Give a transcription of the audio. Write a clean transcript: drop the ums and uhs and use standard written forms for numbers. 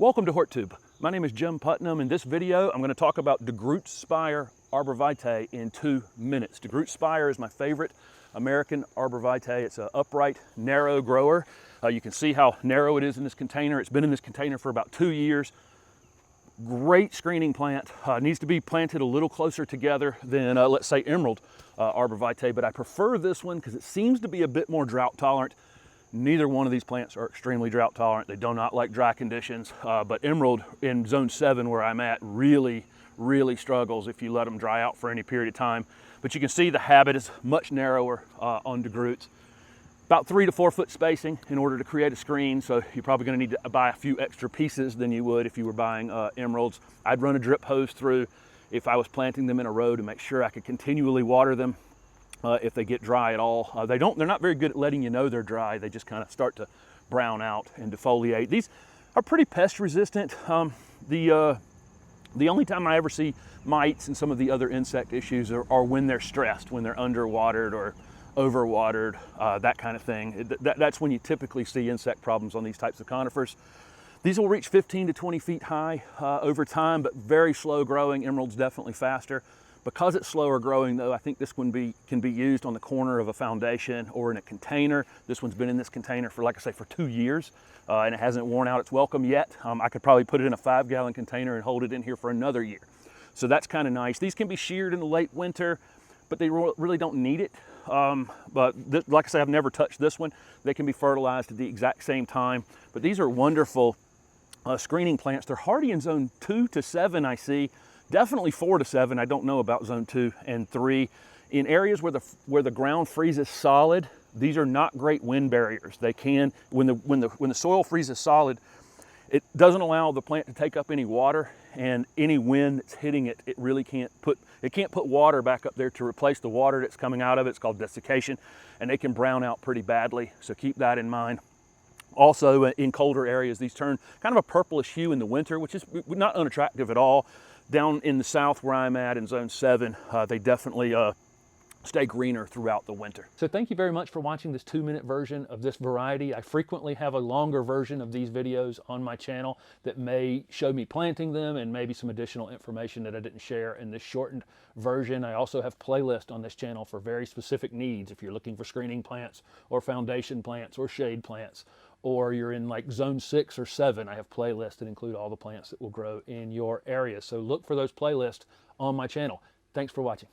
Welcome to HortTube. My name is Jim Putnam. In this video, I'm going to talk about DeGroots Spire Arborvitae in 2 minutes. DeGroots Spire is my favorite American arborvitae. It's an upright, narrow grower. You can see how narrow it is in this container. It's been in this container for about 2 years. Great screening plant. Needs to be planted a little closer together than, let's say, emerald arborvitae, but I prefer this one because it seems to be a bit more drought tolerant. Neither one of these plants are extremely drought tolerant. They do not like dry conditions, but emerald in zone 7 where I'm at really struggles if you let them dry out for any period of time. But you can see the habit is much narrower on DeGroots. About 3 to 4 foot spacing in order to create a screen, so you're probably going to need to buy a few extra pieces than you would if you were buying emeralds. I'd run a drip hose through if I was planting them in a row to make sure I could continually water them if they get dry at all. They're not very good at letting you know they're dry. They just kind of start to brown out and defoliate. These are pretty pest resistant. The only time I ever see mites and some of the other insect issues are when they're stressed, when they're underwatered or overwatered, that kind of thing. That's when you typically see insect problems on these types of conifers. These will reach 15 to 20 feet high over time, but very slow growing. Emerald's definitely faster. Because it's slower growing though, I think this one can be used on the corner of a foundation or in a container. This one's been in this container for, like I say, for 2 years, and it hasn't worn out its welcome yet. I could probably put it in a 5-gallon container and hold it in here for another year. So that's kind of nice. These can be sheared in the late winter, but they really don't need it. But like I say, I've never touched this one. They can be fertilized at the exact same time. But these are wonderful screening plants. They're hardy in zone 2 to 7, I see. Definitely 4 to 7. I don't know about zone 2 and 3. In areas where the ground freezes solid, these are not great wind barriers. They can, when the soil freezes solid, it doesn't allow the plant to take up any water, and any wind that's hitting it, it can't put water back up there to replace the water that's coming out of it. It's called desiccation, and they can brown out pretty badly. So keep that in mind. Also, in colder areas, these turn kind of a purplish hue in the winter, which is not unattractive at all. Down in the south where I'm at in zone 7, they definitely stay greener throughout the winter. So thank you very much for watching this 2-minute version of this variety. I frequently have a longer version of these videos on my channel that may show me planting them and maybe some additional information that I didn't share in this shortened version. I also have playlists on this channel for very specific needs. If you're looking for screening plants or foundation plants or shade plants, or you're in like zone 6 or 7, I have playlists that include all the plants that will grow in your area. So look for those playlists on my channel. Thanks for watching.